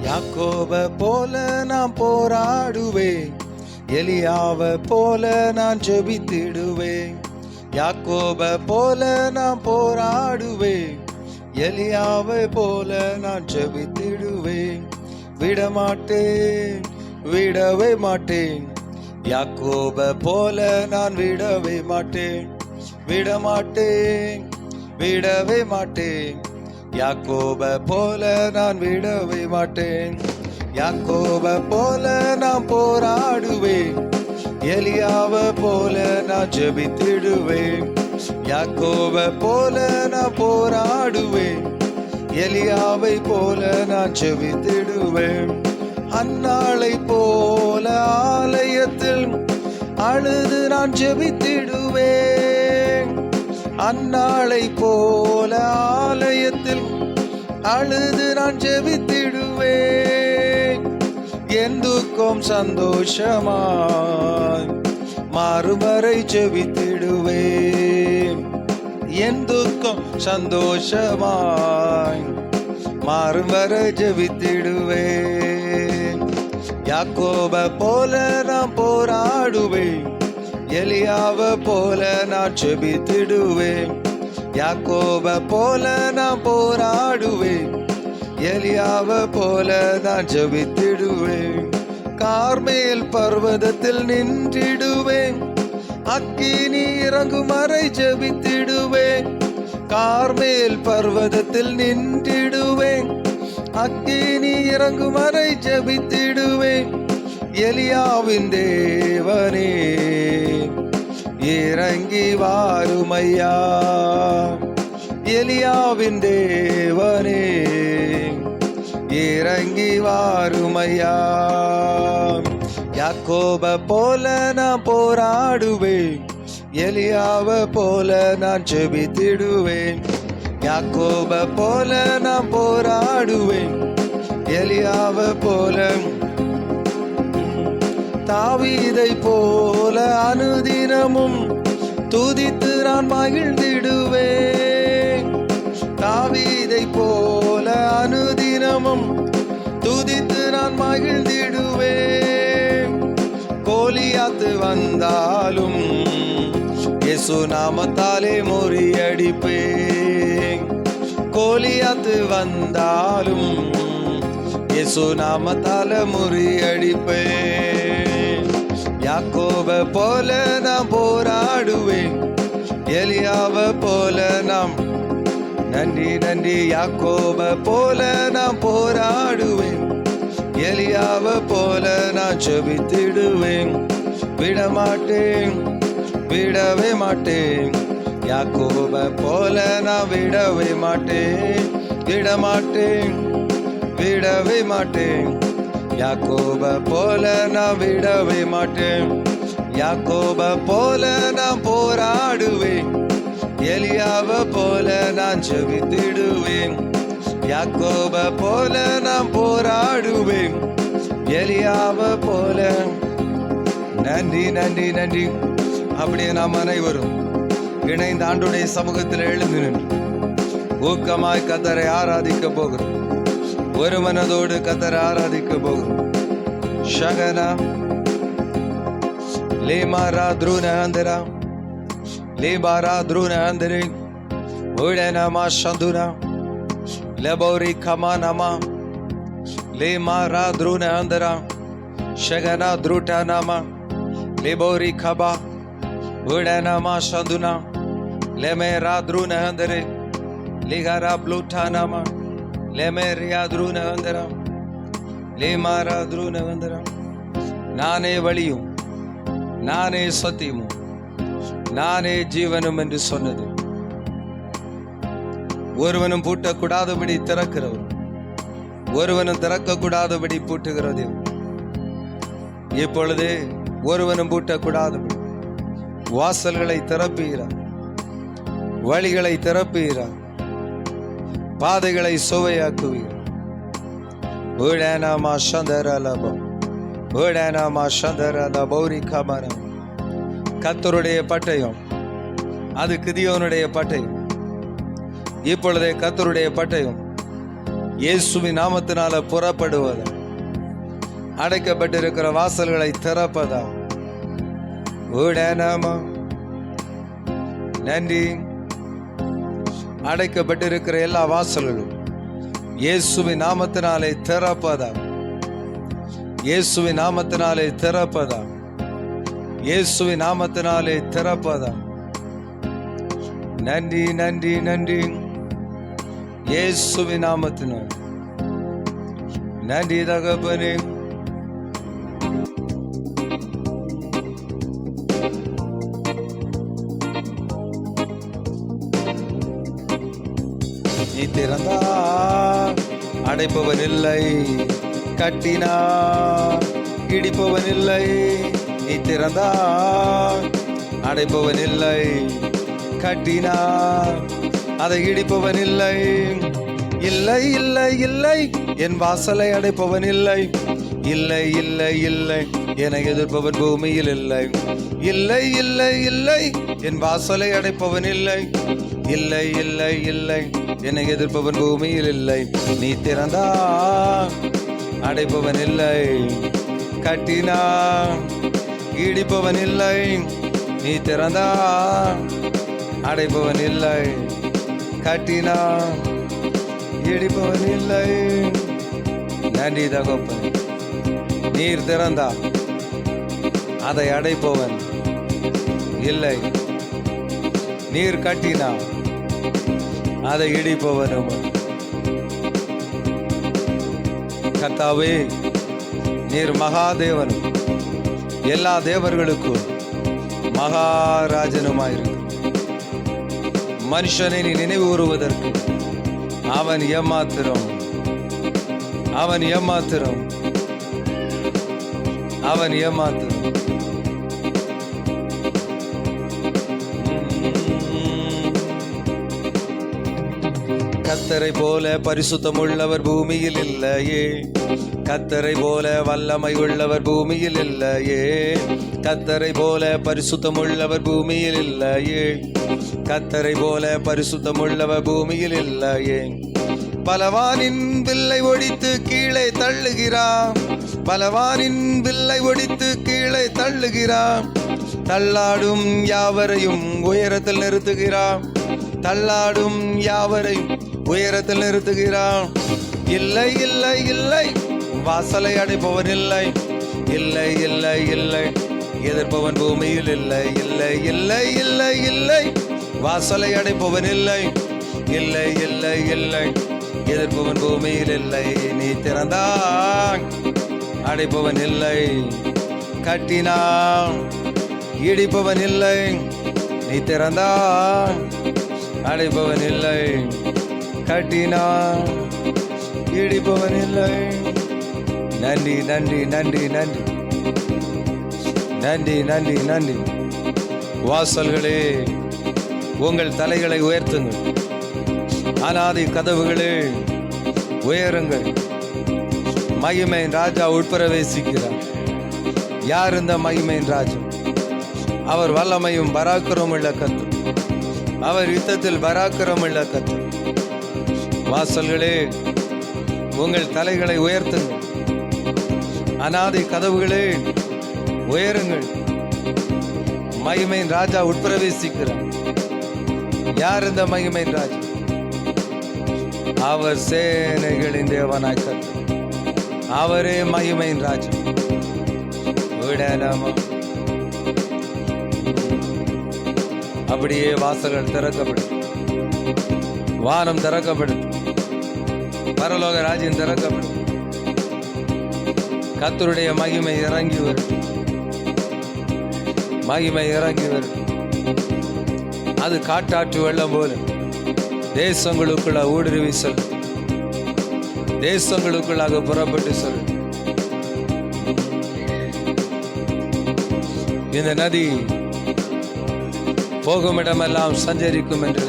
யாக்கோப போல நான் போராடுவேன், எலியாவ போல நான் ஜெபித்திடுவேன். யாக்கோப போல நான் போராடுவேன், எலியாவை போல நான் ஜெபித்திடுவேன். விடமாட்டேன், விடவே மாட்டேன். யாக்கோப போல நான் விடவே மாட்டேன், விடமாட்டேன், விடவே மாட்டேன். யாக்கோப போல நான் விடவே மாட்டேன். யாக்கோப போல நான் போராடுவேன், எலியாவ போல நான் ஜெபித்திடுவேன். யாக்கோப போல நான் போராடுவேன், எலியாவை போல நான் ஜெபித்திடுவேன். அந்நாளை போல ஆலயத்தில் அழுது நான் ஜெபித்திடுவேன். அந்நாளை போல ஆலயத்தில் அழுது நான் ஜெபித்திடுவேன். என் துக்கம் சந்தோஷமாய் மாறுவரை ஜெபித்திடுவேன். என் துக்கம் சந்தோஷமாய் மாறுவரை ஜெபித்திடுவேன். யாக்கோப போல நான் போராடுவேன், எலியாவ போல நான் ஜெபித்திடுவேன். யாக்கோப போல நான் போராடுவேன், எலியாவ போல நான் ஜெபித்திடுவேன். கார்மேல் பர்வதத்தில் நின்றிடுவேன், அக்கினி இறங்கும் வரை ஜெபித்திடுவேன். கார்மேல் பர்வதத்தில் நின்றிடுவேன், அக்கினி இறங்கும் வரை ஜெபித்திடுவேன். எலியாவின் தேவனே இறங்கி வாருமையா, எலியாவின் தேவனே இறங்கி வாருமையா. யாக்கோப போல நான் போராடுவேன், எலியாவ போல நான் ஜெபித்திடுவேன். யாக்கோப போல நான் போராடுவேன், எலியாவ போல. தாவீதை போல அனுதினமும் துதித்து நான் மகிழ்ந்திடுவேன். தாவீதை போல அனுதினமும் துதித்து நான் மகிழ்ந்திடுவேன். கோலியாத்து வந்தாலும் இயேசு நாமத்தாலே முறியடிப்பேன். கோலியாத்து வந்தாலும் இயேசு நாமத்தால முறியடிப்பேன். யாக்கோப போல நான் போராடுவேன், எலியாவ போல நாம். நன்றி நன்றி. யாக்கோப போல நான் போராடுவேன், எலியாவ போல நான் ஜெபித்திடுவேன். விடமாட்டேன், விடவே மாட்டேன். யாக்கோப போல நான் விடவே மாட்டேன், விடமாட்டேன், விடவே மாட்டேன். யாக்கோப போல நான் விடவே மாட்டேன். யாக்கோப போல நான் போராடுவேன், எலியாவ போல நான் ஜெபித்திடுவேன். யாக்கோப போல நான் போராடுவேன், எலியாவ போல. நன்றி நன்றி நன்றி. அப்படியே நாம் அனைவரும் இணைந்த ஆண்டுடைய சமூகத்தில் எழுந்து நின்று ஊக்கமாய் கர்த்தரை ஆராதிக்க போகிறோம். ஒரு மனதோடு கர்த்தரை ஆராதிக்க போகிறோம். ஷகனா லேமாரா த்ருன அந்தரா லேபாரா த்ருன அந்தரே உடனமா சந்துனா லபௌரி கமானமா லேமாரா த்ருன அந்தரா ஷகனா த்ருட்டானாமா லேபௌரி கபா உடனமா சந்துனா லேமேரா த்ருன அந்தரே லிகாரா ப்ளூட்டானாமா லேமேரியா த்ருன அந்தரா லேமாரா த்ருன அந்தரா. நானே வழியும் நானே சத்தியமும் நானே ஜீவனும் என்று சொன்னது. ஒருவனும் பூட்டக்கூடாதபடி திறக்கிறவர், ஒருவனும் திறக்க கூடாதபடி பூட்டுகிறது. இப்பொழுதே ஒருவனும் பூட்டக்கூடாது வாசல்களை திறப்பீரார், வழிகளை திறப்பீரார், பாதைகளை சுவையாக்குவீர். கர்த்தருடைய பட்டயம், அது கிதியோனுடைய பட்டயம். இப்பொழுதே கர்த்தருடைய பட்டயம் இயேசுவின் நாமத்தினால புறப்படுவதா, அடைக்கப்பட்டிருக்கிற வாசல்களை திறப்பதா. நன்றி. அடைக்கப்பட்டிருக்கிற எல்லா வாசல்களும் இயேசுவின் நாமத்தினாலே திறப்பதா, இயேசுவின் நாமத்தினாலே திறப்பதா, இயேசுவின் நாமத்தினாலே திறப்பதா. நன்றி நன்றி நன்றி. இயேசுவின் நாமத்தினால் நன்றி தகப்பனே. நீ திறந்தா அடைப்பவன் இல்லை, கட்டினா இடிப்பவன் இல்லை. நீ திறந்தா அடைப்பவன் இல்லை, கட்டினா அதை இடிப்பவன் இல்லை. இல்லை இல்லை இல்லை, என் வாசலை அடைப்பவன் இல்லை. இல்லை இல்லை இல்லை, என எதிர்ப்பவன் பூமியில் இல்லை. இல்லை இல்லை இல்லை, என் வாசலை அடைப்பவன் இல்லை. இல்லை இல்லை இல்லை, என்னை எதிர்ப்பவன் பூமியில் இல்லை. நீ திறந்தா அடைப்பவன் இல்லை, கட்டினா இடிப்பவன் இல்லை. நீ திறந்தா அடைப்பவன் இல்லை, கட்டினா இடிப்பவன் இல்லை. நன்றி தகப்பன். நீர் திறந்தா அதை அடைப்பவன் இல்லை, நீர் கட்டினா அதை இடிப்பவனும். கர்த்தாவே, நீர் மகாதேவனும் எல்லா தேவர்களுக்கும் மகாராஜனுமாயிருக்கு. மனுஷனை நீ நினைவு கூறுவதற்கு அவன் ஏமாத்திரம், அவன் ஏமாத்திரம், அவன் ஏமாத்திரம். கர்த்தரை போல பரிசுத்தம் உள்ளவர் பூமியில் இல்லையே, கர்த்தரை போல வல்லமை உள்ளவர் பூமியில் இல்லையே. கர்த்தரை போல பரிசுத்தம் உள்ளவர் பூமியில் இல்லையே, கர்த்தரை போல பரிசுத்தம் உள்ளவர் பூமியில் இல்லையே. பலவானின் வில்லை ஒடித்து கீழே தள்ளுகிறான், பலவானின் வில்லை ஒடித்து கீழே தள்ளுகிறான். தள்ளாடும் யாவரையும் உயரத்தில் நிறுத்துகிறான், தள்ளாடும் யாவரையும் உயரத்தில் நிறுத்துகிறான். இல்லை இல்லை இல்லை, வாசலை அடைப்பவன் இல்லை. இல்லை இல்லை இல்லை, எதிர்ப்பவன் பூமியில் இல்லை. இல்லை இல்லை இல்லை இல்லை, வாசலை அடைப்பவன் இல்லை. இல்லை இல்லை இல்லை, எதிர்ப்பவன் பூமியில் இல்லை. நீ திறந்தா அடைப்பவன் இல்லை, கட்டினா இடிப்பவன் இல்லை. நீ திறந்தா அடைப்பவன் இல்லை, கட்டினா இடிப்பவன் இல்லை. நன்றி நன்றி நன்றி நன்றி நன்றி நன்றி நன்றி. வாசல்களே, உங்கள் தலைகளை உயர்த்துங்கள். அநாதி கதவுகளே, உயருங்கள். மகிமையின் ராஜா உட்பிரவேசிக்கிறார். யார் இந்த மகிமையின் ராஜா? அவர் வல்லமையும் பராக்கிரமும் உள்ள கர்த்தர். அவர் யுத்தத்தில் பராக்கிரமும் உள்ள கர்த்தர். வாசல்களே, உங்கள் தலைகளை உயர்த்துங்கள். அநாதி கதவுகளே, உயருங்கள். மகிமையின் ராஜா உட்பிரவேசிக்கிறார். யார் இந்த மகிமையின் ராஜா? அவர் சேனைகளின் தேவனாய் கர்த்தர். அவரே மகிமையின் ராஜா. அப்படியே வாசல்கள் திறக்கப்படும், வானம் திறக்கப்படும், பரலோக ராஜ்யம் திறக்கப்படும். கர்த்தருடைய மகிமை இறங்கி வரும், மகிமை இறங்கி வரும். அது காட்டாற்று வெள்ளம் போல தேசங்களுக்குள்ள ஊடுருவி செல்லும், தேசங்களுக்குள்ளாக புறப்பட்டு செல்லும். இந்த நதி போகும் இடமெல்லாம் சஞ்சரிக்கும் என்று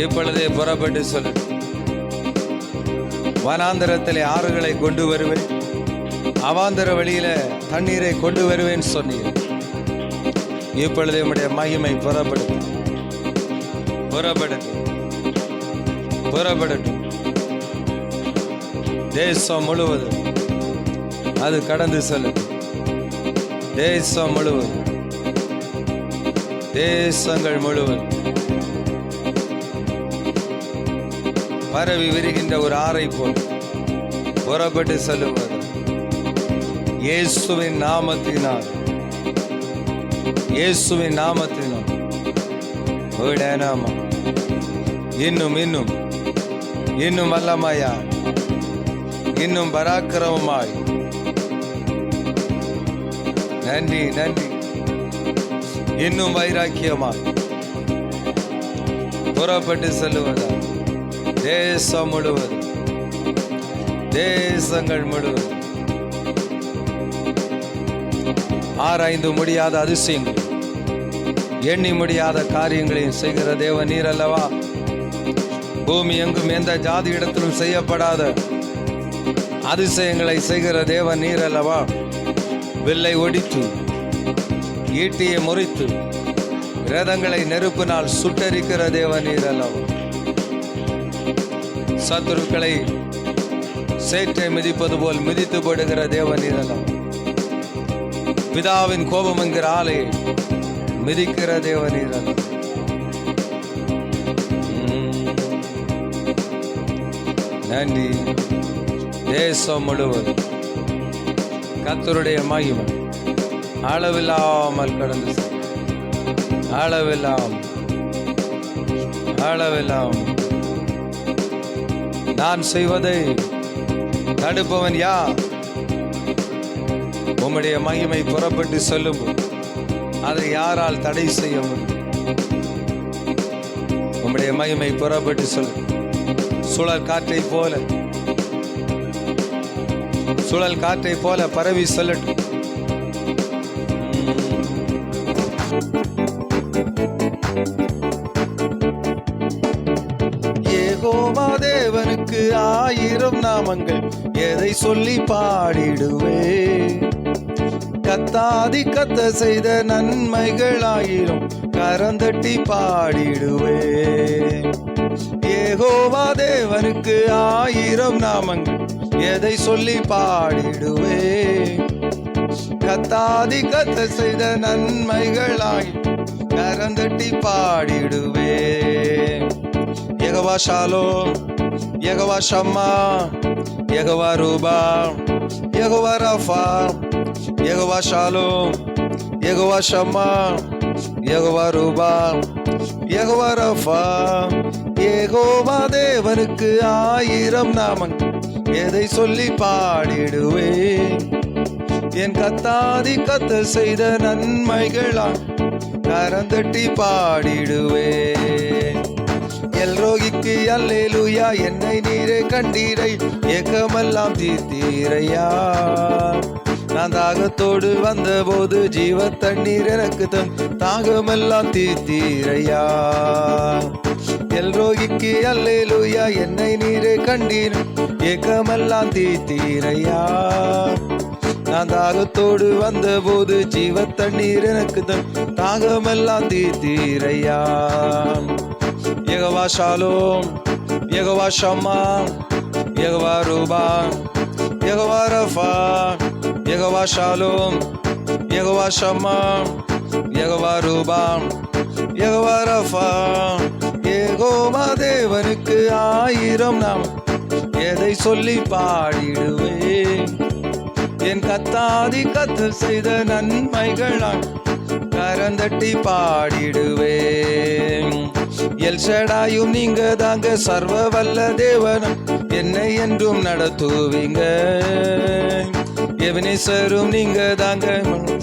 இப்பொழுதே புறப்பட்டு சொல்லு. வனாந்தரத்திலே ஆறுகளை கொண்டு வருவேன், அவாந்தர வழியில தண்ணீரை கொண்டு வருவேன் சொன்னீர். இப்பொழுது உம்முடைய மகிமை புறப்படட்டும், புறப்படட்டும், புறப்படட்டும். தேசம் முழுவதும் அது கடந்து செல்லட்டும். தேசம் முழுவதும், தேசங்கள் முழுவதும் பரவி விரிகின்ற ஒரு ஆறை போல் புறப்பட்டு செல்லுவது இயேசுவின் நாமத்தினால், இயேசுவின் நாமத்தினால். இன்னும் இன்னும் இன்னும் வல்லமையா, இன்னும் பராக்கிரமமாய். நன்றி நன்றி. இன்னும் வைராக்கியமாய் புறப்பட்டு செல்லுவதா தேசம் முழுவதும், தேசங்கள் முழுவதும் ஆராய்ந்து முடியாத அதிசயங்கள், எண்ணி முடியாத காரியங்களையும் செய்கிற தேவ நீர் அல்லவா. பூமி எங்கும் எந்த ஜாதி இடத்திலும் செய்யப்படாத அதிசயங்களை செய்கிற தேவ நீர் அல்லவா. வில்லை ஒடித்து, ஈட்டியை முறித்து, ரதங்களை நெருப்பினால் சுட்டரிக்கிற தேவ நீர் அல்லவா. சத்துருக்களை சேற்றை மிதிப்பது போல் மிதித்து போடுகிற தேவ நீர் அல்லவா. பிதாவின் கோபம் என்கிற ஆலை மிதிக்கிற தேவ நீர் அல்லவா. நன்றி. தேசம் முழுவதும் கர்த்தருடைய மகிமை அளவில்லாமல் கடந்து, அளவில்லாமல், அளவில்லாமல். நான் செய்வதை தடுப்பவன் யார்? உம்முடைய மகிமை புறப்பட்டு சொல்லும், அதை யாரால் தடை செய்ய முடியும்? உம்முடைய மகிமை புறப்பட்டு சொல்லும். சுழல் காற்றை போல, சுழல் காற்றை போல பரவி செல்லட்டும். யெகோவா தேவனுக்கு 1000 நாமங்கள், எதை சொல்லி பாடிடுவே. கத்தாதி கத்த செய்த நன்மைகள் 1000, கரந்தட்டி பாடிடுவே. யெகோவா தேவனுக்கு 1000 நாமங்கள், எதை சொல்லி பாடிடுவே. கத்தாதி கத்த செய்த நன்மைகள் 1000, கரந்தட்டி பாடிடுவே. யெகோவா ஷாலோம், யெகோவா ஷம்மா, யெகோவா ரூபா, யெகோவா ரஃபா, யெகோவா ஷாலோம், யெகோவா ஷம்மா, யெகோவா ரூபா, யெகோவா ரஃபா. யெகோவா தேவனுக்கு 1000 நாமங்கள், எதை சொல்லி பாடிடுவே. என் கத்தாதி கத்த செய்த நன்மைகளால் கரந்தட்டி பாடிடுவே. எல்ரோகிக்கு அல்லேலூயா, என்னை நீரே கண்டீரை, ஏக்கமெல்லாம் தீர்த்தீரையா. நான் தாகத்தோடு வந்தபோது ஜீவ தண்ணீர் எனக்கு தன் தாகமெல்லாம் தீர்த்தீரையா. எல்ரோகிக்கு அல்லேலூயா, என்னை நீரே கண்டீர், ஏக்கமெல்லாம் தீர்த்தீரையா. நான் தாகத்தோடு வந்தபோது ஜீவ தண்ணீர் எனக்கு தன் தாகமெல்லாம் தீர்த்தீரையா. யெகோவா ஷாலோம், யெகோவா ஷம்மா, யெகோவா ரூபா, யெகோவா ரஃபா, யெகோவா ஷாலோம், யெகோவா ஷம்மா, யெகோவா ரூபா, யெகோவா ரஃபா. யெகோவா தேவனுக்கு 1000 நாம், எதை சொல்லி பாடிடுவே. என் கத்தாதி கத்த செய்த நன்மைகளால் கரந்தட்டி பாடிடுவே. எல்ஷடாயும் நீங்க தாங்க, சர்வ வல்ல தேவனும் என்னை என்றும் நடத்துவீங்க. எவனேசரும் நீங்க தாங்க,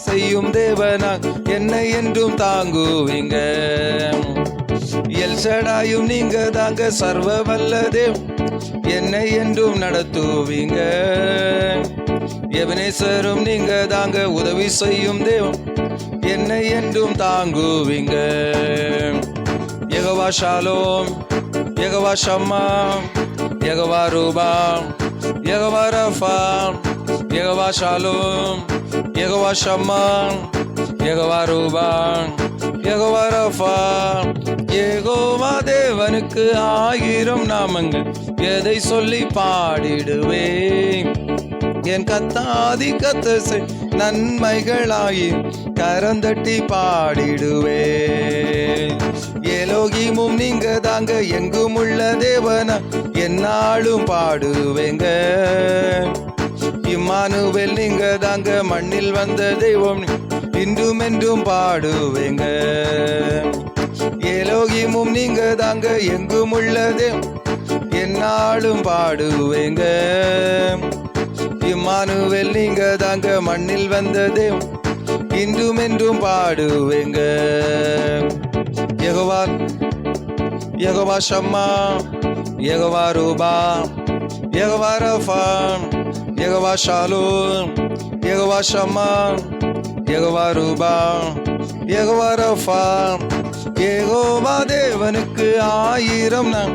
செய்யும் தேவனா என்னை என்றும் தாங்குவீங்க. எல்ஷடாயும் நீங்க தாங்க, சர்வ வல்ல தேவன் என்னை என்றும் நடத்துவீங்க. எபனேசரும் நீங்க தாங்க, உதவி செய்யும் தேவன் என்னை என்றும் தாங்குவீங்க. யெகோவா ஷாலோம், யெகோவா ஷம்மா, யெகோவா ரூபா, யெகோவா ரஃபா, யெகோவா ஷாலோம், யெகோவா ஷம்மா, யெகோவா ரூபா, யெகோவா ரஃபா. யெகோவா தேவனுக்கு 1000 நாமங்கள், எதை சொல்லி பாடிடுவேன். என் கத்தாதி கத்தசை நன்மைகளாயி கரந்தட்டி பாடிடுவேன். எலோகிமும் நீங்க தாங்க, எங்கும் உள்ள தேவனா என்னாலும் பாடுவேங்க. இம்மானுவேல் நீங்க தாங்க, மண்ணில் வந்த தெய்வம் இன்றும் என்றும் பாடுவேங்க. எலோகிமும் நீங்க தாங்க, எங்கும் உள்ள தேவன் என்னாலும் பாடுவேங்க. இம்மானுவேல் நீங்க தாங்க, மண்ணில் வந்த தேவன் இன்றும் என்றும் பாடுவேங்க. யெகோவா, யெகோவா ஷம்மா, யெகோவா ரூபா, யெகோவா ரஃபா, யெகோவா ஷாலோம், யெகோவா ஷம்மா, யெகோவா ரூபா, யெகோவா ரஃபா. யெகோவா தேவனுக்கு 1000 நான்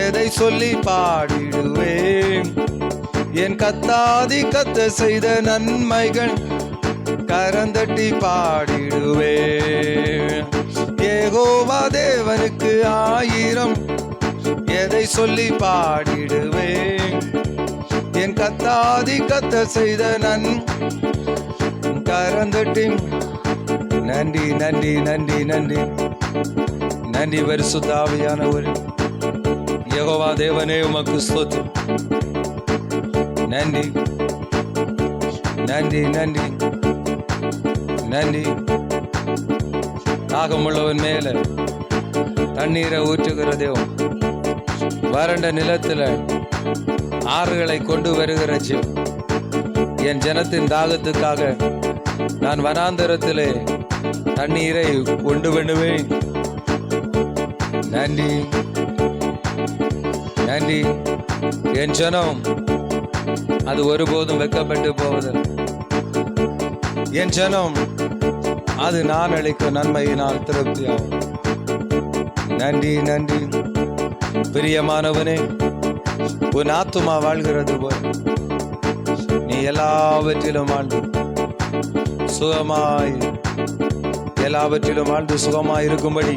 எதை சொல்லி பாடிடுவேன். என் கத்தாதி கத்த செய்த நன்மைகள் கரந்தட்டி பாடிடுவேன். யெகோவா தேவனுக்கு 1000 எதை சொல்லி பாடிடுவேன். என் கத்தாதி கத்த செய்த கரந்தட்டி. நன்றி நன்றி நன்றி நன்றி நன்றி பரிசுத்த ஆவியானவரே. யெகோவா தேவனே உமக்கு ஸ்தோத்திரம். நன்றி நன்றி நன்றி நன்றி. தாகமுள்ளவன் மேல தண்ணீரை ஊற்றுகிற தேவன், வறண்ட நிலத்தில் ஆறுகளை கொண்டு வருகிற ஜீவன். என் ஜனத்தின் தாகத்துக்காக நான் வனாந்தரத்திலே தண்ணீரை கொண்டு பண்ணுவேன். நன்றி நன்றி. என் ஜனம் அது ஒருபோதும் வெட்கப்பட்டு போவதில்லை. என் ஜனம் அது நான் அளிக்கும் நன்மையினால் திருப்தியாகும். நன்றி நன்றி. பிரியமானவனே, உன் ஆத்துமா வாழ்கிறது போல் நீ எல்லாவற்றிலும் வாழ்ந்து சுகமாய், எல்லாவற்றிலும் வாழ்ந்து சுகமாய் இருக்கும்படி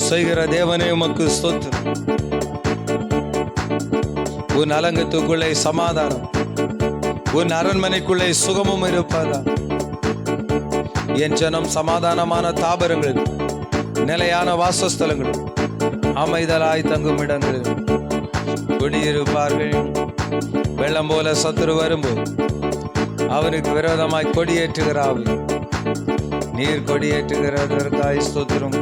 செய்கிற தேவனே உமக்கு ஸ்தோத்திரம். உன் அலங்கத்துக்குள்ளே சமாதானம், உன் அரண்மனைக்குள்ளே சுகமும் இருப்பதா. என் ஜனம் சமாதானமான தாபரங்கள், நிலையான வாசஸ்தலங்கள், அமைதலாய் தங்கும் இடங்களில் குடியிருப்பார்கள். வெள்ளம் போல சத்துரு வரும்போது அவனுக்கு விரோதமாய் கொடியேற்றுகிறாவி. நீர் கொடியேற்றுகிறதற்காய் ஸ்தோத்திரம்.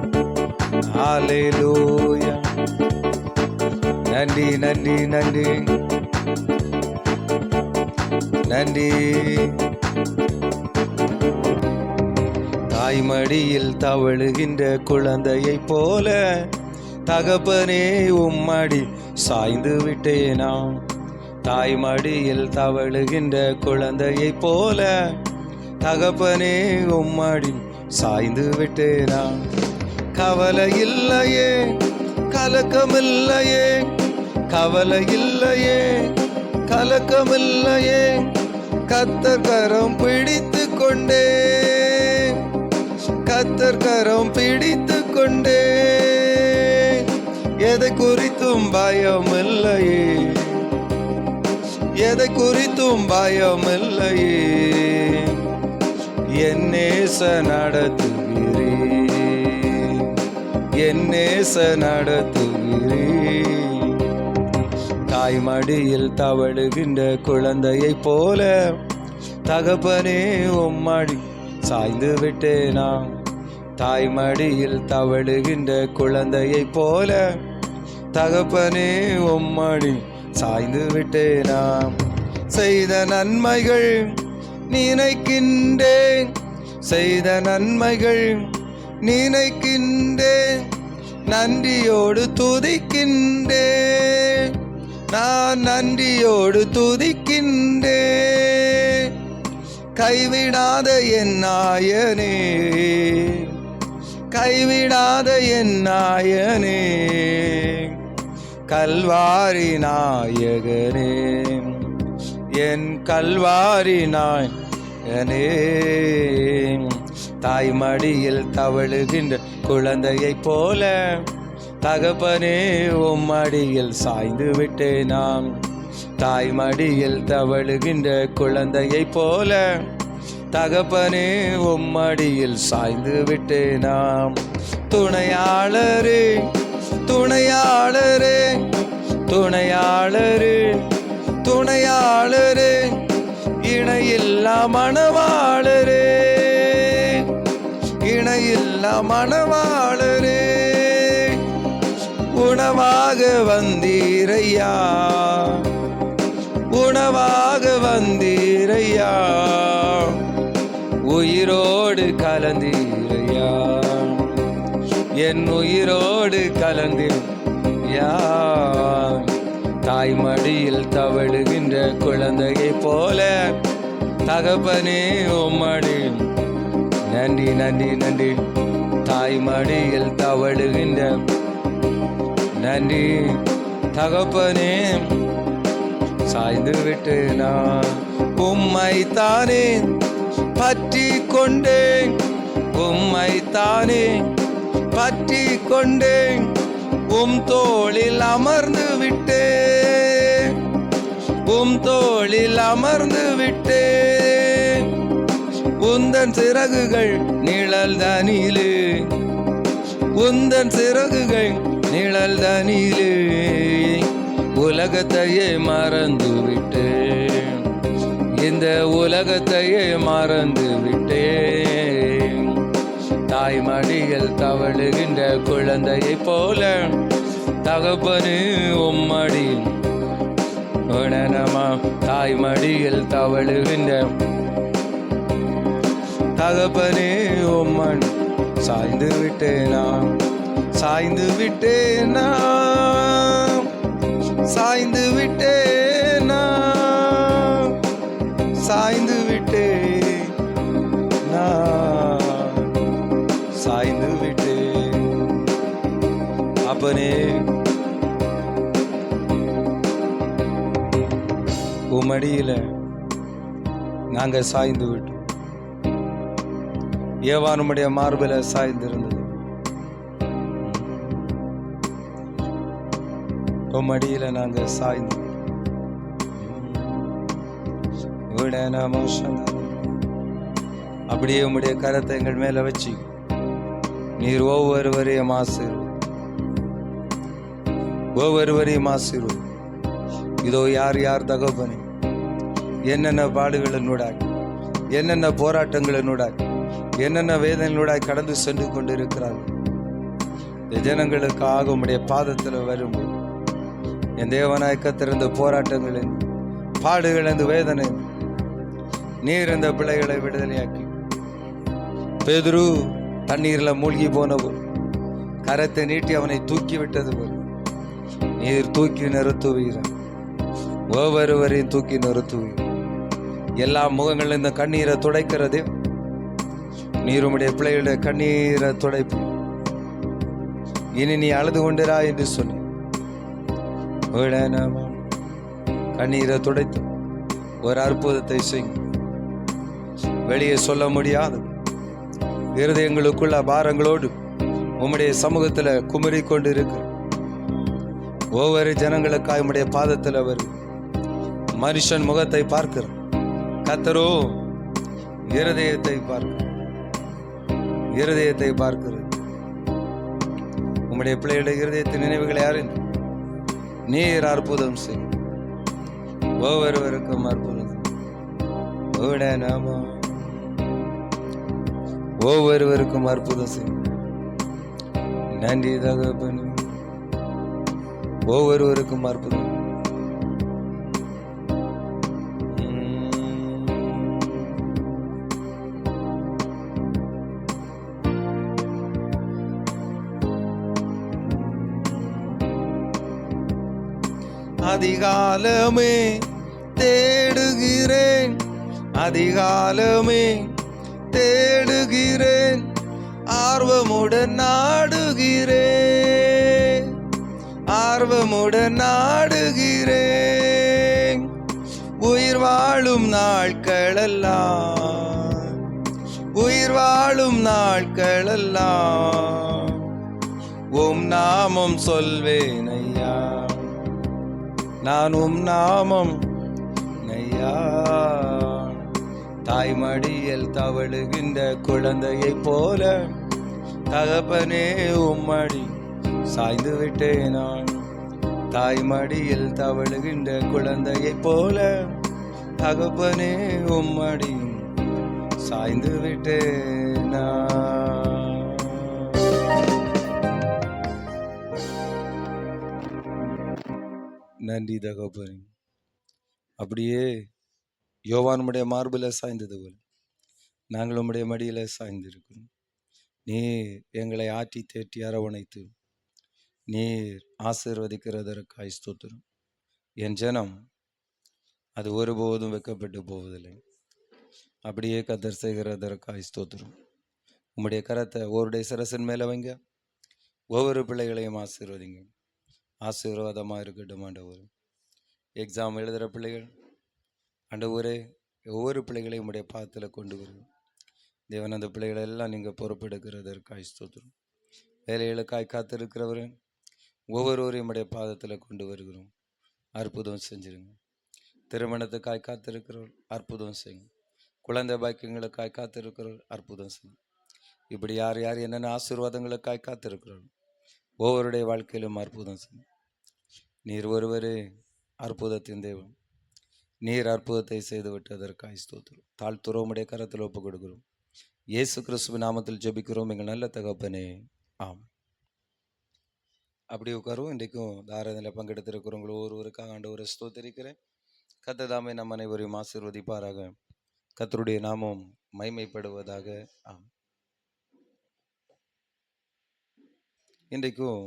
ஹல்லேலூயா. நன்றி நன்றி நன்றி நன்றி. தாய்மடியில் தவழுகின்ற குழந்தையை போல தகப்பனே உம்மடி சாய்ந்து விட்டேனா. தாய்மடியில் தவழுகின்ற குழந்தையை போல தகப்பனே உம்மடி சாய்ந்து விட்டேனா. கவலை இல்லையே, கலக்கமில்லையே, கவலை இல்லையே, கலக்கமில்லையே. கர்த்தர் கரம் பிடித்து கொண்டே, கர்த்தர் கரம் பிடித்து கொண்டே. எதை குறித்தும் பயம் இல்லையே, எதை குறித்தும் பயம் இல்லையே. என் நேச நடத்துகிறே, என் நேச நடத்துகிறே. தாய்மடியில் தவழுகின்ற குழந்தையை போல தகப்பனே உம்மடி சாய்ந்து விட்டேனா. தாய்மடியில் தவழுகின்ற குழந்தையை போல தகப்பனே உம்மடி சாய்ந்து விட்டேனா. செய்த நன்மைகள் நினைக்கின்றேன், செய்த நன்மைகள் நினைக்கின்றேன். நன்றியோடு துதிக்கின்றேன், நான் நன்றியோடு துதிக்கின்றேன். கைவிடாத என் நாயனே, கைவிடாத என் நாயனே, கல்வாரி நாயகனே, என் கல்வாரி நாயகனே. தாய் மடியில் தவழுகின்ற குழந்தையைப் போல தகப்பனே உம் மடியில் சாய்ந்து விட்டேன் நாம். தாய் மடியில் தவழுகின்ற குழந்தையைப் போல தகப்பனே உம் மடியில் சாய்ந்து விட்டேன் நாம். துணையாளரே துணையாளரே துணையாளரே துணையாளரே, இணையில்லா மணவாளரே, இணையில்லா மணவாளரே, உணவாக வந்தீரையா, உணவாக வந்தீரையா, உயிரோடு கலந்தீரையா, என் உயிரோடு கலந்தீரையா. தாய் மடியில் தவழுகின்ற குழந்தையைப் போல தகப்பனே உம்மடியில் நன்றி நன்றி நன்றி. தாய் மடியில் தவழுகின்ற நன்றி தகப்பனே சாய்ந்து விட்டு நான் உம்மைத்தானே பற்றி கொண்டேன், உம்மைத்தானே பற்றி கொண்டேன், உம் தோளில் அமர்ந்து விட்டேன், உம் தோளில் அமர்ந்து விட்டேன். உந்தன் சிறகுகள் நிழல் தனிலே, உந்தன் சிறகுகள் நிழல் தனிலே, உலகத்தையே மறந்து விட்டேன், இந்த உலகத்தையே மறந்து விட்டேன். தாய் மடியில் தவழுகின்ற குழந்தையைப் போல தகப்பனே உம்மடியில் உணனமா. தாய் மடியில் தவழுகின்ற தகப்பனே உம்மன் சாய்ந்து விட்டேனா, சாய்ந்து விட்டேனா, சாய்ந்து விட்டேனா, சாய்ந்து விட்டேனா, சாய்ந்து விட்டேன். அப்பனே உம்மடியில நாங்க சாய்ந்து விட்டோம். ஏவானுடைய மார்பில சாய்ந்திருந்தது. உம்மடியில நாங்க சாய்ந்து அப்படியே உம்முடைய கரத்தை எங்கள் மேல வச்சு நீர் ஒவ்வொருவரையும் ஒவ்வொருவரையும் ஆசீர்வதி. இதோ யார் யார் தகப்பனே என்னென்ன பாடுகளினூடாய், என்னென்ன போராட்டங்களினூடாய், என்னென்ன வேதனைகளூடாய் கடந்து சென்று கொண்டிருக்கிறார்கள். இந்த ஜனங்களுக்காக உம்முடைய பாதத்தில் வரும்போது என் தேவனாய் கத்திருந்த போராட்டங்களின் பாடுகளின் வேதனை நீர் இந்த பிள்ளைகளை விடுதலையாக்கி. பேதுரு தண்ணீர்ல மூழ்கி போனவர் கரத்தை நீட்டி அவனை தூக்கி விட்டது போல் நீர் தூக்கி நிறுத்துவீர், ஒவ்வொருவரையும் தூக்கி நிறுத்துவீர். எல்லா முகங்கள் இந்த கண்ணீரை துடைக்கிறதே நீர் உம்முடைய பிள்ளைகளுடைய கண்ணீரை துடைப்பு. இனி நீ அழுது கொண்டிரா என்று சொன்னி கண்ணீரை துடைத்து ஒரு அற்புதத்தை செய்யும். வெளியே சொல்ல முடியாது இருதயங்களுக்குள்ள பாரங்களோடு உம்முடைய சமூகத்துல குமரி கொண்டு இருக்கு ஒவ்வொரு ஜனங்களுக்காக உம்முடைய பாதத்தில் அவர் மனுஷன் முகத்தை பார்க்கிற கர்த்தரோ இருதயத்தை பார்க்க, இருதயத்தை பார்க்கிறது. உம்முடைய பிள்ளைகளுடைய இருதயத்தின் நினைவுகளை அறிந்து நீர் அற்புதம் செய்யும். ஒவ்வொருவருக்கும் அற்புதம், ஒவ்வொருவருக்கும் அற்புதம் செய்யும். நன்றி தகப்பனே, ஒவ்வொருவருக்கும் அற்புதம். அதிகாலமே தேடுகிறேன், அதிகாலமே தேடுகிறேன், ஆர்வமுடன் நாடுகிறேன், ஆர்வமுடன் நாடுகிறேன். உயிர் வாழும் நாட்களெல்லாம், உயிர் வாழும் நாட்களெல்லாம் உம் நாமம் சொல்வேன் ஐயா, நான் உம் நாமம் ஐயா. தாய்மடியில் தவழுகின்ற குழந்தையைப் போல தகப்பனே உம்மடி சாய்ந்து விட்டேன் நான். தாய்மடியில் தவழுகின்ற குழந்தையைப் போல தகப்பனே உம்மடி சாய்ந்து விட்டேன் நான். நன்றி தகப்பனே. அப்படியே யோவானுடைய மார்பில் சாய்ந்தது போல நாங்கள் உம்முடைய மடியில் சாய்ந்திருக்கிறோம். நீர் எங்களை ஆற்றி தேற்றி அரவணைத்து நீர் ஆசீர்வதிக்கிறதற்காய் ஸ்தோத்திரம். என் ஜனம் அது ஒருபோதும் வெட்கப்பட்டு போவதில்லை. அப்படியே கர்த்தர் செய்கிறதற்காய் ஸ்தோத்திரம். உம்முடைய கரத்தை ஒருடைய சிரசின் மேலே வைங்க, ஒவ்வொரு பிள்ளைகளையும் ஆசீர்வதிங்க. ஆசீர்வாதமாக இருக்கட்டும் ஆண்டவர். எக்ஸாம் எழுதுகிற பிள்ளைகள் ஆண்டவரே, ஒவ்வொரு பிள்ளைகளையும் உடைய பாதத்தில் கொண்டு வருங்க தேவன். அந்த பிள்ளைகளை எல்லாம் நீங்கள் பொறுப்பெடுக்கிறதற்காய் ஸ்தோத்திரம். வேலைகளுக்காய் காத்திருக்கிறவர் ஒவ்வொருவரையும் உடைய பாதத்தில் கொண்டு வருகிறோம். அற்புதம் செஞ்சிருங்க. திருமணத்துக்காய் காத்திருக்கிறவர் அற்புதம் செய்யுங்க. குழந்தை பாக்கியங்களுக்காய் காத்திருக்கிறவர் அற்புதம் செய்யுங்க. இப்படி யார் யார் என்னென்ன ஆசீர்வாதங்களுக்காய் காத்திருக்கிறார்கள் ஒவ்வொருடைய வாழ்க்கையிலும் அற்புதம் செய்யுங்க. நீர் ஒருவரே அற்புதத்தின் தேவன். நீர் அற்புதத்தை செய்து விட்டதற்காய் ஸ்தோத்திரம். தாழ்த்துறவுடைய கரத்தில் ஒப்புக் கொடுக்கிறோம். இயேசு கிறிஸ்துவின் நாமத்தில் ஜெபிக்கிறோம் எங்கள் நல்ல தகப்பனே, ஆம். அப்படி உட்காரும். இன்றைக்கும் தாராதனையில் பங்கெடுத்திருக்கிறவங்க ஒவ்வொருவருக்காக ஆண்டவரை ஸ்தோத்திரிக்கிறேன். கர்த்தர் தாமே நம் அனைவரையும் ஆசீர்வதிப்பாராக. கர்த்தருடைய நாமம் மைமைப்படுவதாக. ஆம். இன்றைக்கும்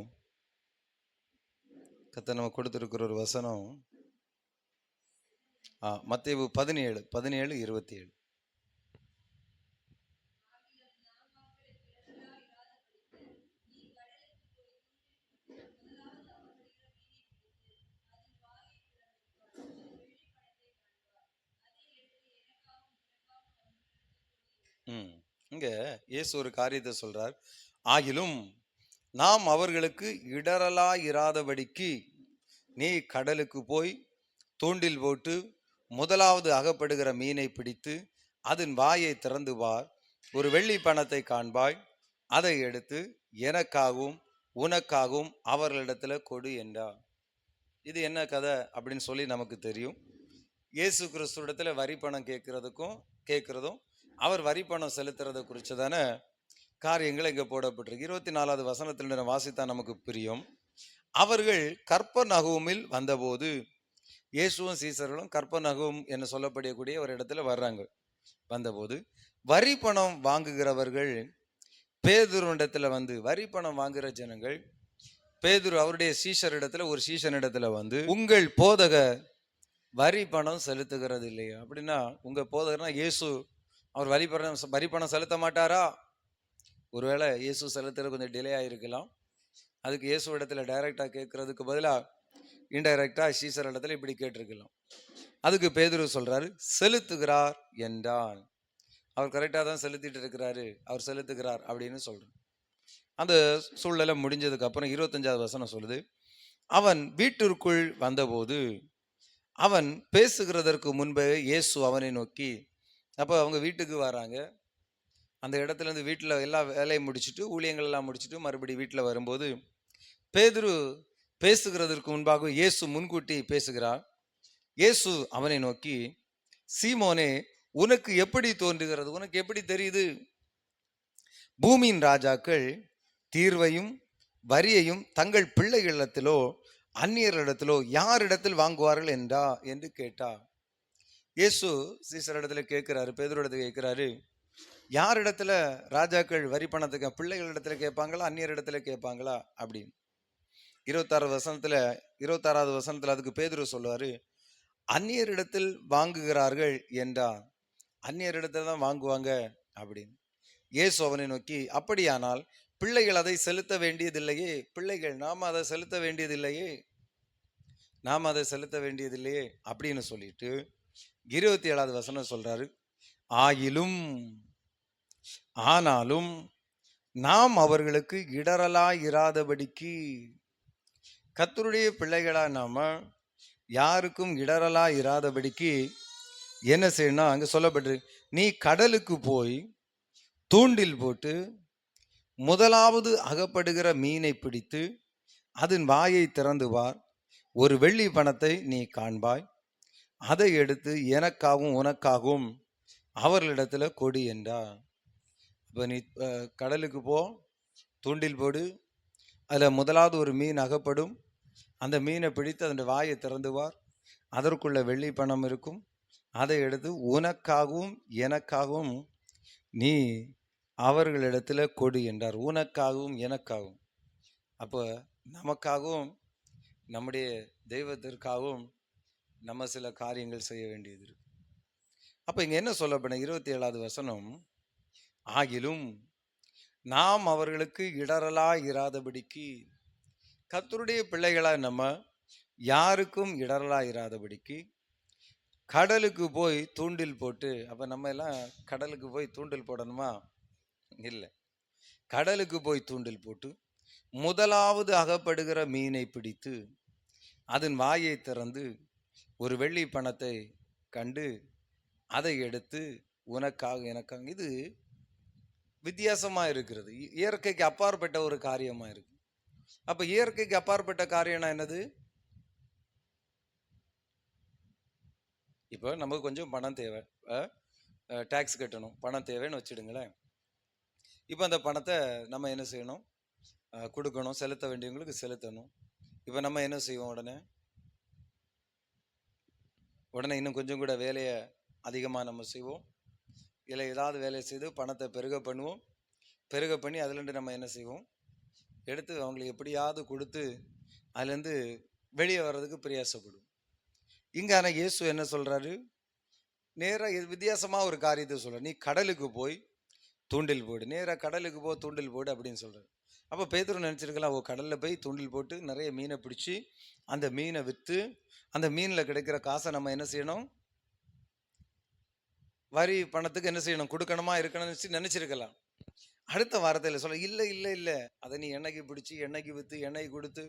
கர்த்தர் நம்ம கொடுத்திருக்கிற ஒரு வசனம் மத்தேயு 17:27. இங்க இயேசு ஒரு காரியத்தை சொல்றார். ஆகிலும் நாம் அவர்களுக்கு இடரலாயிராதபடிக்கு நீ கடலுக்கு போய் தூண்டில் போட்டு முதலாவது அகப்படுகிற மீனை பிடித்து அதன் வாயை திறந்து பார், ஒரு வெள்ளி பணத்தை காண்பாய், அதை எடுத்து எனக்காகவும் உனக்காகவும் அவர்களிடத்துல கொடு என்றார். இது என்ன கதை அப்படின்னு சொல்லி நமக்கு தெரியும். இயேசு கிறிஸ்துவிடத்துல வரி பணம் கேட்கறதும் அவர் வரி பணம் செலுத்துறதை குறிச்சதான காரியங்கள் இங்க போடப்பட்டிருக்கு. 24வது வசனத்தில் வாசித்தா நமக்கு பிரியும். அவர்கள் கற்பர்நகூமில் வந்தபோது, இயேசுவும் சீசர்களும் கற்பர்நகூம் என்று சொல்லப்படக்கூடிய ஒரு இடத்துல வர்றாங்க. வந்தபோது வரி பணம் வாங்குகிறவர்கள் பேதுருவிடத்துல வந்து, வரி பணம் வாங்குகிற ஜனங்கள் பேதுரு அவருடைய சீஷரிடத்துல ஒரு சீஷனிடத்துல வந்து, உங்கள் போதகர் வரி பணம் செலுத்துகிறது இல்லையா? அப்படின்னா உங்க போதகர்னா இயேசு, அவர் வரி பணம் செலுத்த மாட்டாரா? ஒருவேளை இயேசு செலுத்துறது கொஞ்சம் டிலே ஆகிருக்கலாம். அதுக்கு இயேசு இடத்துல டைரக்டா கேட்கறதுக்கு பதிலாக இன்டைரக்டா சீசர் இடத்துல இப்படி கேட்டிருக்கலாம். அதுக்கு பேதுரு சொல்றாரு, செலுத்துகிறார் என்றால். அவர் கரெக்டாக தான் செலுத்திட்டு இருக்கிறாரு, அவர் செலுத்துகிறார் அப்படின்னு சொல்றாரு. அந்த சூழ்நிலை முடிஞ்சதுக்கு அப்புறம் 25வது வசனம் சொல்லுது, அவன் வீட்டிற்குள் வந்தபோது அவன் பேசுகிறதற்கு முன்பே இயேசு அவனை நோக்கி, அப்போ அவங்க வீட்டுக்கு வராங்க. அந்த இடத்துல இருந்து வீட்டில் எல்லா வேலையும் முடிச்சுட்டு ஊழியங்கள் எல்லாம் முடிச்சுட்டு மறுபடியும் வீட்டில் வரும்போது பேதுரு பேசுகிறதற்கு முன்பாக இயேசு முன்கூட்டி பேசுகிறார். இயேசு அவனை நோக்கி, சீமோனே, உனக்கு எப்படி தோன்றுகிறது? உனக்கு எப்படி தெரியுது? பூமியின் ராஜாக்கள் தீர்வையும் வரியையும் தங்கள் பிள்ளைகளிடத்திலோ அந்நியரிடத்திலோ யாரிடத்தில் வாங்குவார்கள் என்று கேட்டார். இயேசு சீசரிடத்துல கேட்கிறாரு, பேதுருவிடத்துல கேட்கிறாரு, யாரிடத்துல ராஜாக்கள் வரி பணத்துக்கு பிள்ளைகளிடத்துல கேட்பாங்களா அந்நியரிடத்துல கேட்பாங்களா அப்படின்னு. 26வது வசனத்துல அதுக்கு பேதுரு சொல்லுவாரு, அந்நியரிடத்தில் வாங்குகிறார்கள் என்றார். அந்நியரிடத்துல தான் வாங்குவாங்க அப்படின்னு. இயேசு அவனை நோக்கி, அப்படியானால் பிள்ளைகள் அதை செலுத்த வேண்டியதில்லையே, பிள்ளைகள் நாம அதை செலுத்த வேண்டியதில்லையே, நாம அதை செலுத்த வேண்டியதில்லையே அப்படின்னு சொல்லிட்டு 27வது வசனம் சொல்றாரு, ஆயிலும் ஆனாலும் நாம் அவர்களுக்கு இடரலாய் இராதபடிக்கு. கர்த்தருடைய பிள்ளைகளா நாம யாருக்கும் இடரலாய் இராதபடிக்கு என்ன செய்யணும்? அங்க சொல்லப்பட்டிருக்கு, நீ கடலுக்கு போய் தூண்டில் போட்டு முதலாவது அகப்படுகிற மீனை பிடித்து அதன் வாயை திறந்து பார், ஒரு வெள்ளி பணத்தை நீ காண்பாய், அதை எடுத்து எனக்காகவும் உனக்காகவும் அவர்களிடத்துல கொடு என்றார். இப்போ நீ கடலுக்கு போ, தூண்டில் போடு, அதில் முதலாவது ஒரு மீன் அகப்படும், அந்த மீனை பிடித்து அதன் வாயை திறந்து பார், அதற்குள்ள வெள்ளி பணம் இருக்கும், அதை எடுத்து உனக்காகவும் எனக்காகவும் நீ அவர்களிடத்துல கொடு என்றார். உனக்காகவும் எனக்காகவும். அப்போ நமக்காகவும் நம்முடைய தெய்வத்திற்காகவும் நம்ம சில காரியங்கள் செய்ய வேண்டியது இருக்கு. அப்ப இங்க என்ன சொல்லப்படும்? 27வது வசனம், ஆகிலும் நாம் அவர்களுக்கு இடரலா இராதபடிக்கு. கர்த்தருடைய பிள்ளைகளா நம்ம யாருக்கும் இடரலா இராதபடிக்கு கடலுக்கு போய் தூண்டில் போட்டு. அப்ப நம்ம எல்லாம் கடலுக்கு போய் தூண்டில் போடணுமா? இல்லை. கடலுக்கு போய் தூண்டில் போட்டு முதலாவது அகப்படுகிற மீனை பிடித்து அதன் வாயை திறந்து ஒரு வெள்ளி பணத்தை கண்டு அதை எடுத்து உனக்காக எனக்காக. இது வித்தியாசமா இருக்கிறது, இயற்கைக்கு அப்பாற்பட்ட ஒரு காரியமா இருக்கு. அப்ப இயற்கைக்கு அப்பாற்பட்ட காரியம்னா என்னது? இப்போ நமக்கு கொஞ்சம் பணம் தேவை, டாக்ஸ் கட்டணும், பணம் தேவைன்னு வச்சுடுங்களேன். இப்போ அந்த பணத்தை நம்ம என்ன செய்யணும்? கொடுக்கணும், செலுத்த வேண்டியவங்களுக்கு செலுத்தணும். இப்போ நம்ம என்ன செய்வோம்? உடனே இன்னும் கொஞ்சம் கூட வேலையை அதிகமாக நம்ம செய்வோம், இல்லை ஏதாவது வேலையை செய்து பணத்தை பெருக பண்ணுவோம். பெருக பண்ணி அதுலேருந்து நம்ம என்ன செய்வோம்? எடுத்து அவங்களுக்கு எப்படியாவது கொடுத்து அதுலேருந்து வெளியே வர்றதுக்கு பிரயாசப்படும். இங்கே ஆனால் இயேசு என்ன சொல்கிறாரு? நேராக வித்தியாசமாக ஒரு காரியத்தை சொல்கிறார். நீ கடலுக்கு போய் தூண்டில் போடு, நேராக கடலுக்கு போ தூண்டில் போடு அப்படின்னு சொல்கிறார். அப்போ பேதுரு நினச்சிருக்கலாம், ஓ கடலில் போய் தூண்டில் போட்டு நிறைய மீனை பிடிச்சி அந்த மீனை விற்று அந்த மீனில் கிடைக்கிற காசை நம்ம என்ன செய்யணும்? வரி பணத்துக்கு என்ன செய்யணும்? கொடுக்கணுமா இருக்கணும்னு நினச்சிருக்கலாம். அடுத்த வாரத்தில் சொல்ல, இல்லை இல்லை இல்லை, அதை நீ எண்ணெய்க்கு பிடிச்சி எண்ணெய்க்கு விற்று எண்ணெய் கொடுத்து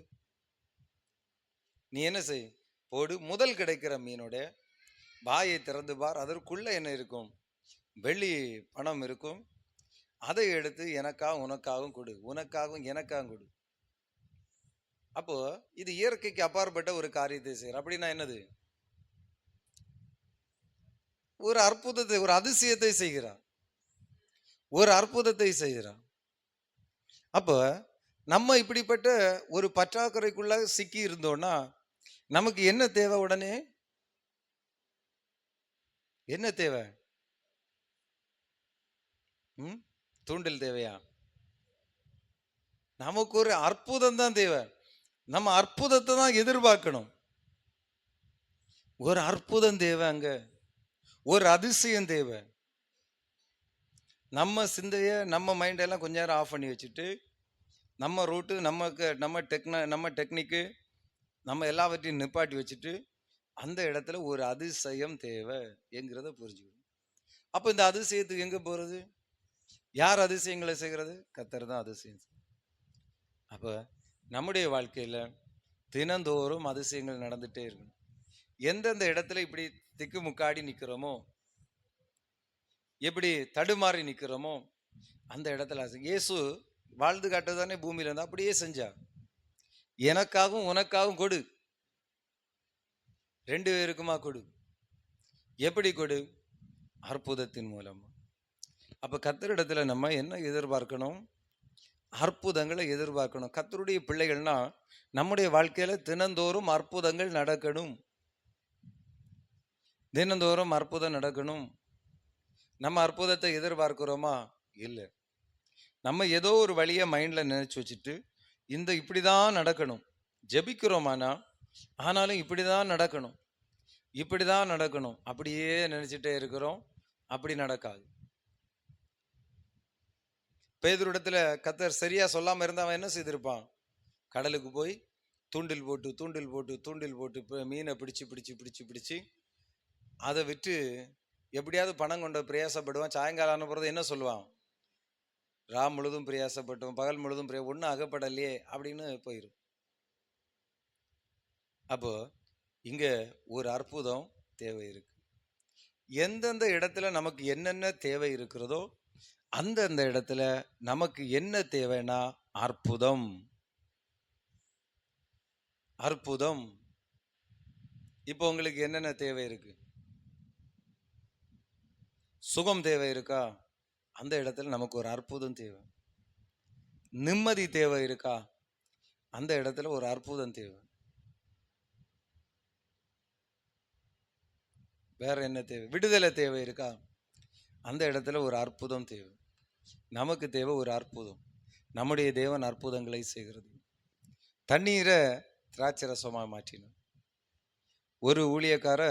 நீ என்ன செய்? போடு, முதல் கிடைக்கிற மீனோட வாயை திறந்து பார், அதற்குள்ள என்ன இருக்கும்? வெள்ளி பணம் இருக்கும், அதை எடுத்து எனக்காகவும் உனக்காகவும் கொடு, உனக்காகவும் எனக்காகவும் கொடு. அப்போ இது இயற்கைக்கு அப்பாற்பட்ட ஒரு காரியத்தை செய்யற. அப்படின்னா என்னது? ஒரு அற்புதத்தை, ஒரு அதிசயத்தை செய்கிறான், ஒரு அற்புதத்தை செய்கிறான். அப்போ நம்ம இப்படிப்பட்ட ஒரு பற்றாக்குறைக்குள்ள சிக்கி இருந்தோம்னா நமக்கு என்ன தேவை? உடனே என்ன தேவை? தூண்டில் தேவையா? நமக்கு ஒரு அற்புதம் தான் தேவை. நம்ம அற்புதத்தை தான் எதிர்பார்க்கணும். ஒரு அற்புதம் தேவை, அங்க ஒரு அதிசயம் தேவை. நம்ம சிந்தைய, நம்ம மைண்டெல்லாம் கொஞ்ச நேரம் ஆஃப் பண்ணி வச்சுட்டு நம்ம ரூட்டு, நம்ம டெக்னிக்கு, நம்ம எல்லாவற்றையும் நிப்பாட்டி வச்சுட்டு அந்த இடத்துல ஒரு அதிசயம் தேவை என்கிறத புரிஞ்சுக்கணும். அப்போ இந்த அதிசயத்துக்கு எங்க போறது? யார் அதிசயங்களை செய்கிறது? கர்த்தர் தான் அதிசயம். அப்போ நம்முடைய வாழ்க்கையில தினந்தோறும் அதிசயங்கள் நடந்துட்டே இருக்கணும். எந்தெந்த இடத்துல இப்படி திக்குமுக்காடி நிற்கிறோமோ, எப்படி தடுமாறி நிற்கிறோமோ அந்த இடத்துல இயேசு வாழ்ந்து காட்டுதானே பூமியில இருந்தா, அப்படியே செஞ்சா. எனக்காகவும் உனக்காகவும் கொடு, ரெண்டு பேருக்குமா கொடு. எப்படி கொடு? அற்புதத்தின் மூலமா. அப்ப கர்த்தரிடத்துல நம்ம என்ன எதிர்பார்க்கணும்? அற்புதங்களை எதிர்பார்க்கணும். கர்த்தருடைய பிள்ளைகள்னா நம்முடைய வாழ்க்கையில தினந்தோறும் அற்புதங்கள் நடக்கணும், தினந்தோறும் அற்புதம் நடக்கணும். நம்ம அற்புதத்தை எதிர்பார்க்கிறோமா? இல்லை. நம்ம ஏதோ ஒரு வழியை மைண்ட்ல நினைச்சு வச்சுட்டு இப்படிதான் நடக்கணும் ஜெபிக்கிறோமானா, ஆனாலும் இப்படிதான் நடக்கணும், இப்படிதான் நடக்கணும் அப்படியே நினைச்சிட்டே இருக்கிறோம். அப்படி நடக்காது. பேதுருவிடத்துல கர்த்தர் சரியா சொல்லாம இருந்தா அவன் என்ன செய்திருப்பான்? கடலுக்கு போய் தூண்டில் போட்டு மீனை பிடிச்சு அதை விட்டு எப்படியாவது பணம் கொண்டு பிரயாசப்படுவான். சாயங்காலம் ஆன பிறகு என்ன சொல்லுவான்? முழுதும் பிரயாசப்பட்டோம், பகல் முழுதும் ஒன்றும் அகப்படலையே அப்படின்னு போயிடும். அப்போ இங்க ஒரு அற்புதம் தேவை இருக்கு. எந்தெந்த இடத்துல நமக்கு என்னென்ன தேவை இருக்கிறதோ அந்தந்த இடத்துல நமக்கு என்ன தேவைன்னா அற்புதம். அற்புதம். இப்போ உங்களுக்கு என்னென்ன தேவை இருக்கு? சுகம் தேவை இருக்கா? அந்த இடத்துல நமக்கு ஒரு அற்புதம் தேவை. நிம்மதி தேவை இருக்கா? அந்த இடத்துல ஒரு அற்புதம் தேவை. வேற என்ன தேவை? விடுதலை தேவை இருக்கா? அந்த இடத்துல ஒரு அற்புதம் தேவை. நமக்கு தேவை ஒரு அற்புதம். நம்முடைய தேவன் அற்புதங்களை செய்கிறது. தண்ணீரை திராட்சை ரசமாக மாற்றினார். ஒரு ஊழியக்கார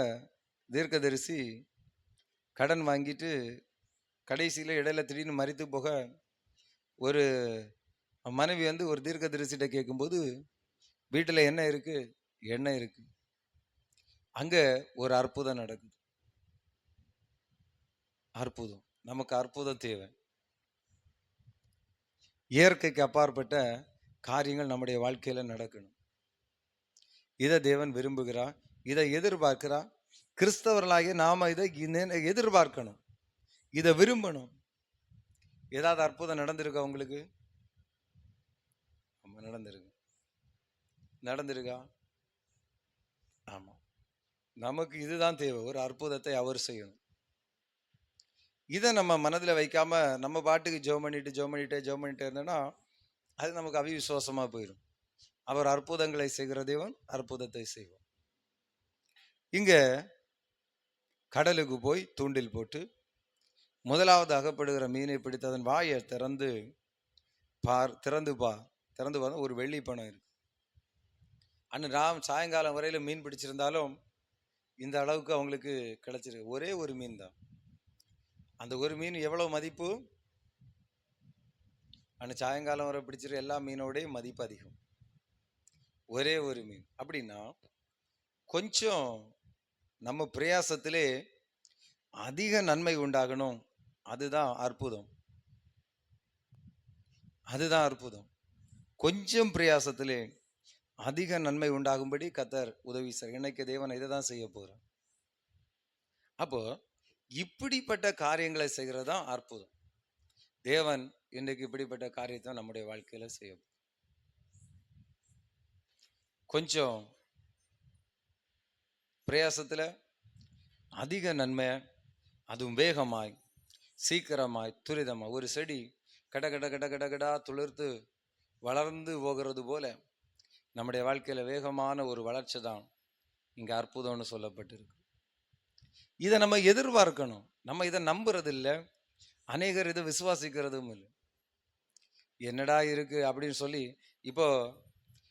தீர்க்கதரிசி கடன் வாங்கிட்டு கடைசியில் இடையில திடீர்னு மரித்து போக ஒரு மனைவி வந்து ஒரு தீர்க்கதரிசிட்ட கேட்கும்போது வீட்டில் என்ன இருக்கு? எண்ணெய் இருக்கு. அங்க ஒரு அற்புதம் நடக்குது. அற்புதம். நமக்கு அற்புதம் தேவை. இயற்கைக்கு அப்பாற்பட்ட காரியங்கள் நம்முடைய வாழ்க்கையில நடக்கணும். இதை தேவன் விரும்புகிறார், இதை எதிர்பார்க்கிறார். கிறிஸ்தவர்களாகிய நாம இதை எதிர்பார்க்கணும், இதை விரும்பணும். ஏதாவது அற்புதம் நடந்திருக்கா உங்களுக்கு? நடந்திருக்கா? ஆமா. நமக்கு இதுதான் தேவை, ஒரு அற்புதத்தை அவர் செய்யணும். இதை நம்ம மனதில் வைக்காம நம்ம பாட்டுக்கு ஜெபம் பண்ணிட்டே இருந்தோம்னா அது நமக்கு அவிசுவாசமா போயிடும். அவர் அற்புதங்களை செய்கிற தேவன் அற்புதத்தை செய்வோம். இங்க கடலுக்கு போய் தூண்டில் போட்டு முதலாவது அகப்படுகிற மீனை பிடித்து அதன் வாயை திறந்து பார்த்து ஒரு வெள்ளி பணம் இருக்கு. அன்று சாயங்காலம் வரையில மீன் பிடிச்சிருந்தாலும் இந்த அளவுக்கு அவங்களுக்கு கிடைச்சிருக்கு. ஒரே ஒரு மீன் தான். அந்த ஒரு மீன் எவ்வளவு மதிப்பு? அன்று சாயங்காலம் வரை பிடிச்சிருக்க எல்லா மீனோடைய மதிப்பு அதிகம். ஒரே ஒரு மீன். அப்படின்னா கொஞ்சம் நம்ம பிரயாசத்திலே அதிக நன்மை உண்டாகணும். அதுதான் அற்புதம். அதுதான் அற்புதம். கொஞ்சம் பிரயாசத்திலே அதிக நன்மை உண்டாகும்படி கர்த்தர் உதவி சார். இன்னைக்கு தேவன் இதை தான் செய்ய போறார். அப்போ இப்படிப்பட்ட காரியங்களை செய்கிறது தான் அற்புதம். தேவன் இன்றைக்கு இப்படிப்பட்ட காரியத்தை நம்முடைய வாழ்க்கையில செய்ய கொஞ்சம் பிரயாசத்துல அதிக நன்மை, அதுவும் வேகமாய் சீக்கிரமாய் துரிதமாய் ஒரு செடி கட கட கட கட கடா துளிர்த்து வளர்ந்து போகிறது போல நம்முடைய வாழ்க்கையில வேகமான ஒரு வளர்ச்சி தான் இங்க அற்புதம்னு சொல்லப்பட்டிருக்கு. இதை நம்ம எதிர்பார்க்கணும். நம்ம இதை நம்புறது இல்லை, அநேகர் இதை விசுவாசிக்கிறதும் இல்லை. என்னடா இருக்கு அப்படின்னு சொல்லி இப்போ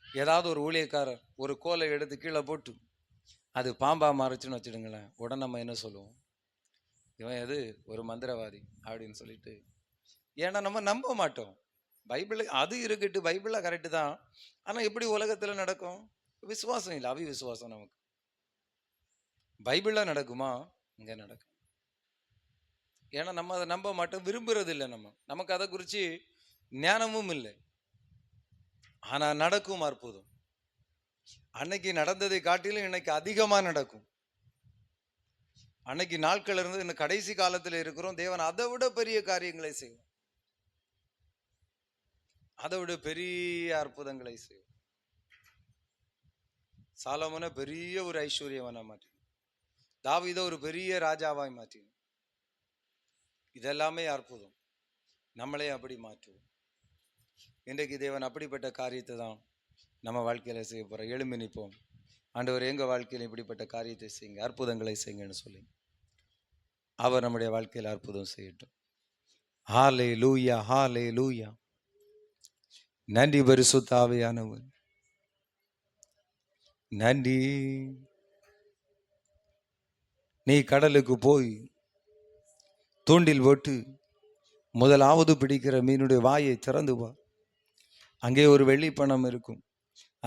ஏதாவது ஒரு ஊழியக்காரர் ஒரு கோலை எடுத்து கீழே போட்டு அது பாம்பா மாறுச்சுன்னு வச்சுடுங்களேன், உடனே நம்ம என்ன சொல்லுவோம்? இவன் எது ஒரு மந்திரவாதி அப்படின்னு சொல்லிட்டு. ஏன்னா நம்ம நம்ப மாட்டோம். பைபிள் அது இருக்கட்டு, பைபிள கரெக்டு தான். ஆனா எப்படி உலகத்துல நடக்கும்? விசுவாசம் இல்லை, அவிசுவாசம். நமக்கு பைபிள்ல நடக்குமா? இங்க நடக்கும். ஏன்னா நம்ம அதை நம்ப மாட்டோம், விரும்புறது இல்லை. நமக்கு அதை குறித்து ஞானமும் இல்லை. ஆனா நடக்கும் அற்புதம். அன்னைக்கு நடந்ததை காட்டிலும் இன்னைக்கு அதிகமா நடக்கும். அன்னைக்கு நாட்கள் இருந்து இந்த கடைசி காலத்துல இருக்கிறோம். தேவன் அதை விட பெரிய காரியங்களை செய்வோம், அதை விட பெரிய அற்புதங்களை செய்வோம். சாலமோனை பெரிய ஒரு ஐஸ்வர்யவனா மாற்றினோம், தாவீதை ஒரு பெரிய ராஜாவாய் மாற்றினோம். இதெல்லாமே அற்புதம். நம்மளே அப்படி மாற்றுவோம். இன்றைக்கு தேவன் அப்படிப்பட்ட காரியத்தை தான் நம்ம வாழ்க்கையில செய்ய போறோம். எழும்பி நிற்போம். ஆண்டவர் எங்க வாழ்க்கையில இப்படிப்பட்ட காரியத்தை செய்யுங்க, அற்புதங்களை செய்யுங்கன்னு சொல்லி அவர் நம்முடைய வாழ்க்கையில் அற்புதம் செய்யட்டும். ஹல்லேலூயா, ஹல்லேலூயா. நன்றி பரிசுத்த ஆவியானவர், நன்றி. நீ கடலுக்கு போய் தூண்டில் போட்டு முதலாவது பிடிக்கிற மீனுடைய வாயை திறந்து வா. அங்கே ஒரு வெள்ளி பணம் இருக்கும்.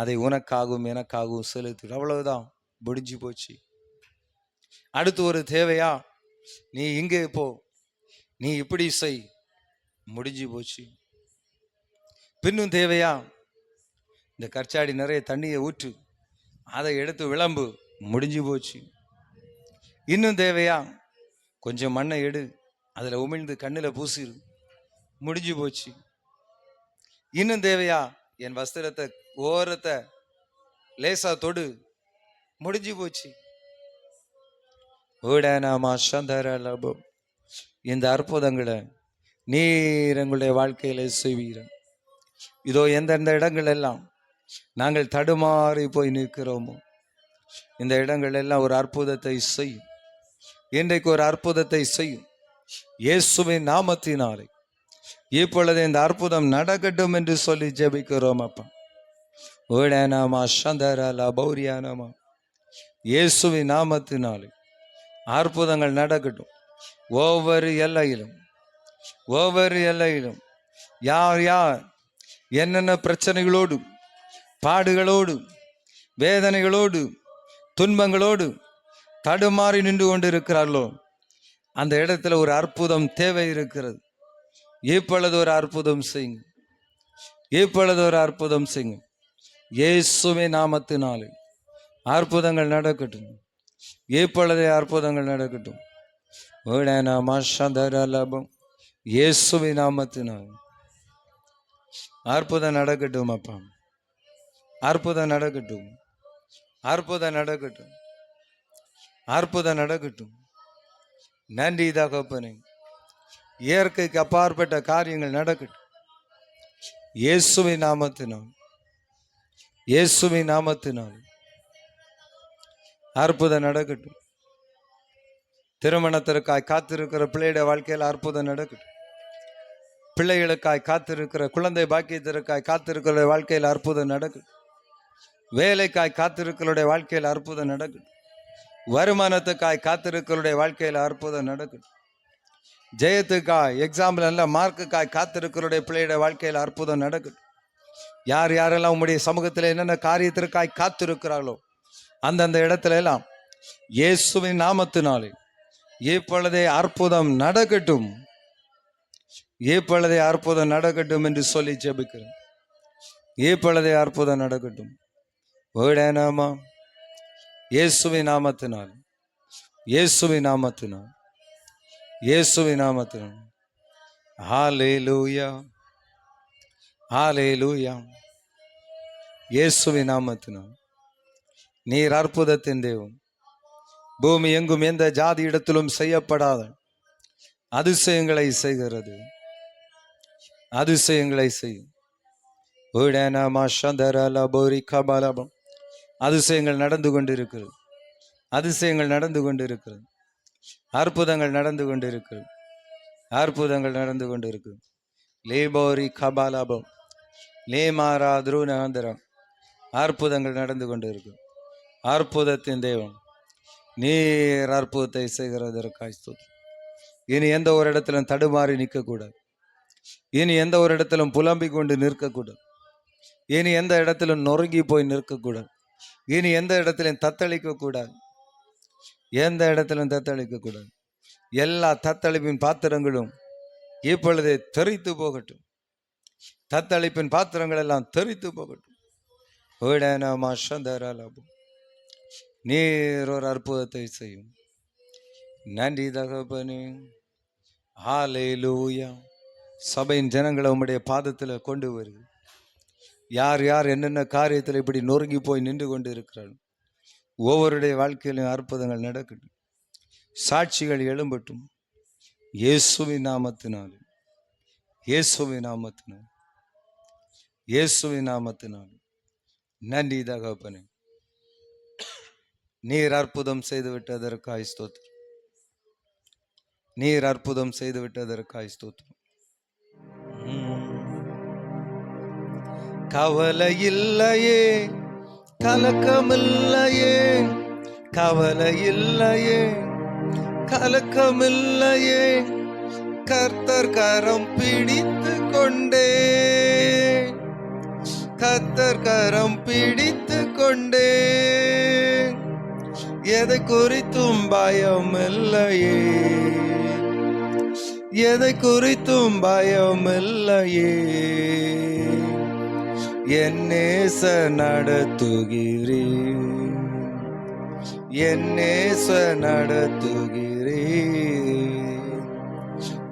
அதை உனக்காகவும் எனக்காகவும் செலுத்து. அவ்வளவுதான், முடிஞ்சு போச்சு. அடுத்து ஒரு தேவையா? நீ இங்கே போ, நீ இப்படி செய், முடிஞ்சு போச்சு. பின்னும் தேவையா? இந்த கற்சாடி நிறைய தண்ணியை ஊற்று, அதை எடுத்து விளம்பு, முடிஞ்சு போச்சு. இன்னும் தேவையா? கொஞ்சம் மண்ணை எடு, அதில் உமிழ்ந்து கண்ணில் பூசிரு, முடிஞ்சு போச்சு. இன்னும் தேவையா? என் வஸ்திரத்தை ஓரத்தை லேசா தொடு, முடிஞ்சு போச்சு. இந்த அற்புதங்களை நீர் எங்களுடைய வாழ்க்கையில செய்வீர. இதோ எந்தெந்த இடங்கள் எல்லாம் நாங்கள் தடுமாறி போய் நிற்கிறோமோ, இந்த இடங்கள் எல்லாம் ஒரு அற்புதத்தை செய்யும். இன்றைக்கு ஒரு அற்புதத்தை செய்யும் இயேசுவின் நாமத்தினாலே. இப்பொழுது இந்த அற்புதம் நடக்கட்டும் என்று சொல்லி ஜெபிக்கிறோம் அப்பா. இயேசுவின் நாமத்தினாலே அற்புதங்கள் நடக்கட்டும். ஒவ்வொரு எல்லையிலும் யார் யார் என்னென்ன பிரச்சனைகளோடு, பாடுகளோடு, வேதனைகளோடு, துன்பங்களோடு தடுமாறி நின்று கொண்டிருக்கிறார்களோ, அந்த இடத்துல ஒரு அற்புதம் தேவை இருக்கிறது. இப்பொழுது ஒரு அற்புதம் செய்யுங்க, இப்பொழுது ஒரு அற்புதம் செய்யுங்க. இயேசுவின் நாமத்தினாலே அற்புதங்கள் நடக்கட்டும். இப்பொழுதே அற்புதங்கள் நடக்கட்டும். இயேசுவின் நாமத்தினால் அற்புதம் நடக்கட்டும் அப்பா. அற்புதம் நடக்கட்டும், அற்புதம் நடக்கட்டும், அற்புதம் நடக்கட்டும். நன்றி தகப்பனே. இயற்கைக்கு அப்பாற்பட்ட காரியங்கள் நடக்கட்டும் இயேசுவின் நாமத்தினால். இயேசுவின் நாமத்தினால் அற்புதம் நடக்கட்டும். திருமணத்திற்காய் காத்திருக்கிற பிள்ளையுடைய வாழ்க்கையில் அற்புதம் நடக்கட்டும். பிள்ளைகளுக்காய் காத்திருக்கிற, குழந்தை பாக்கியத்திற்காய் காத்திருக்கிற வாழ்க்கையில் அற்புதம் நடக்கட்டும். வேலைக்காய் காத்திருக்கிறவருடைய வாழ்க்கையில் அற்புதம் நடக்கட்டும். வருமானத்துக்காய் காத்திருக்கிறவருடைய வாழ்க்கையில் அற்புதம் நடக்கட்டும். ஜெயத்துக்காய், எக்ஸாம்பிள் நல்ல மார்க்குக்காய் காத்திருக்கிறவருடைய பிள்ளையுடைய வாழ்க்கையில் அற்புதம் நடக்கட்டும். யார் யாரெல்லாம் உங்களுடைய சமூகத்தில் என்னென்ன காரியத்திற்காய் காத்திருக்கிறார்களோ அந்தந்த இடத்துல எல்லாம் இயேசுவின் நாமத்தினாலே இப்பொழுதே அற்புதம் நடக்கட்டும், இப்பொழுதே அற்புதம் நடக்கட்டும் என்று சொல்லி ஜெபிக்கிறேன். இப்பொழுதே அற்புதம் நடக்கட்டும். இயேசுவின் நாமத்தினால், இயேசுவின் நாமத்தினால், இயேசுவின் நாமத்தினால். ஹல்லேலூயா, ஹல்லேலூயா. இயேசுவின் நாமத்தினால் நீர் அற்புதத்தின் தேவன். பூமி எங்கும் எந்த ஜாதி இடத்திலும் செய்யப்படாத அதிசயங்களை செய்கிறது. அதிசயங்களை செய்யும். அதிசயங்கள் நடந்து கொண்டிருக்கிறது. அதிசயங்கள் நடந்து கொண்டிருக்கிறது. அற்புதங்கள் நடந்து கொண்டிருக்கிறது. அற்புதங்கள் நடந்து கொண்டிருக்கிறது. லேபோரி கபாலாபம் லேமாரா துருநாந்தரம். அற்புதங்கள் நடந்து கொண்டிருக்கு. அற்புதத்தின் தேவன் நீர் அற்புதத்தை செய்கிறதற்காய் ஸ்தோத்திரம். இனி எந்த ஒரு இடத்திலும் தடுமாறி நிற்கக்கூடாது. இனி எந்த ஒரு இடத்திலும் புலம்பிக் கொண்டு நிற்கக்கூடாது. இனி எந்த இடத்திலும் நொறுங்கி போய் நிற்கக்கூடாது. இனி எந்த இடத்திலும் தத்தளிக்க கூடாது. எந்த இடத்திலும் தத்தளிக்க கூடாது. எல்லா தத்தளிப்பின் பாத்திரங்களும் இப்பொழுதே தெரித்து போகட்டும். தத்தளிப்பின் பாத்திரங்கள் எல்லாம் தெரித்து போகட்டும். நீர் ஒரு அற்புதத்தை செய்யும். நன்றி தகப்பனே. ஹல்லேலூயா. சபையின் ஜனங்களை உம்முடைய பாதத்தில் கொண்டு வருது. யார் யார் என்னென்ன காரியத்தில் இப்படி நொறுங்கி போய் நின்று கொண்டு இருக்கிறார்கள், ஒவ்வொருடைய வாழ்க்கையிலும் அற்புதங்கள் நடக்கட்டும். சாட்சிகள் எழும்பட்டும் இயேசுவின் நாமத்தினால், இயேசுவின் நாமத்தினால், இயேசுவின் நாமத்தினால். நன்றி தகப்பனே. நீர் அற்புதம் செய்து விட்டதற்காய் ஸ்தோத்திரம். நீர் அற்புதம் செய்து விட்டதற்காய் ஸ்தோத்திரம். கவலை இல்லையே, கலக்கமில்லையே, கவலை இல்லையே, கலக்கமில்லையே, கர்த்தர் கரம் பிடித்து கொண்டே, கர்த்தர் கரம் பிடித்து கொண்டே, எதை குறித்தும் பயம் இல்லையே, எதை குறித்தும் பயம் இல்லையே, என் நேச நடத்துகிறேன், என் நேச நடத்துகிறேன்.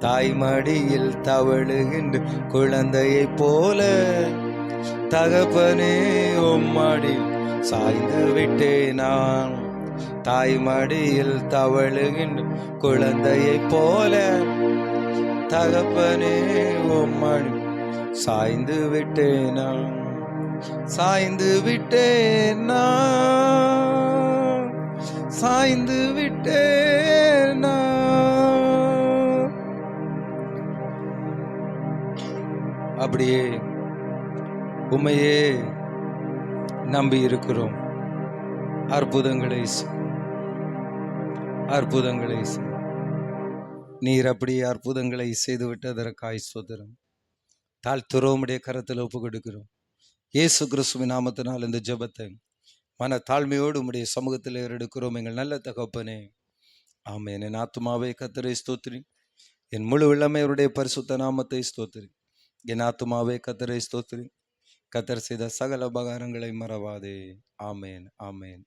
தாய்மடியில் தவழுகின்ற குழந்தையைப் போல தகப்பனே உம்மடி சாய்ந்து விட்டேன் நான். தாய்மடியில் தவழுகின்ற குழந்தையைப் போல தகப்பனே உம்மடி சாய்ந்து விட்டேன் நான், சாய்ந்து விட்டேன் நான், சாய்ந்து விட்டேன் நான். அப்படியே உம்மையே நம்பி இருக்கிறோம். அற்புதங்களை அற்புதங்களை நீர் அப்படியே அற்புதங்களை செய்து விட்டதற்காய் ஸ்தோத்திரம். தாழ்த்துறோம், உடைய கரத்தில் ஒப்பு கொடுக்கிறோம். இயேசு கிறிஸ்துவின் நாமத்தினால் இந்த ஜெபத்தை மன தாழ்மையோடு உம்முடைய சமூகத்தில் எடுக்கிறோம் எங்கள் நல்ல தகப்பனே, ஆமென். என் ஆத்துமாவே கர்த்தரை ஸ்தோத்திரி, என் முழு உள்ளமையுடைய பரிசுத்த நாமத்தை ஸ்தோத்திரி. என் ஆத்துமாவே கர்த்தரை ஸ்தோத்திரி, கர்த்தர் செய்த சகல உபகாரங்களை மறவாதே. ஆமென், ஆமென்.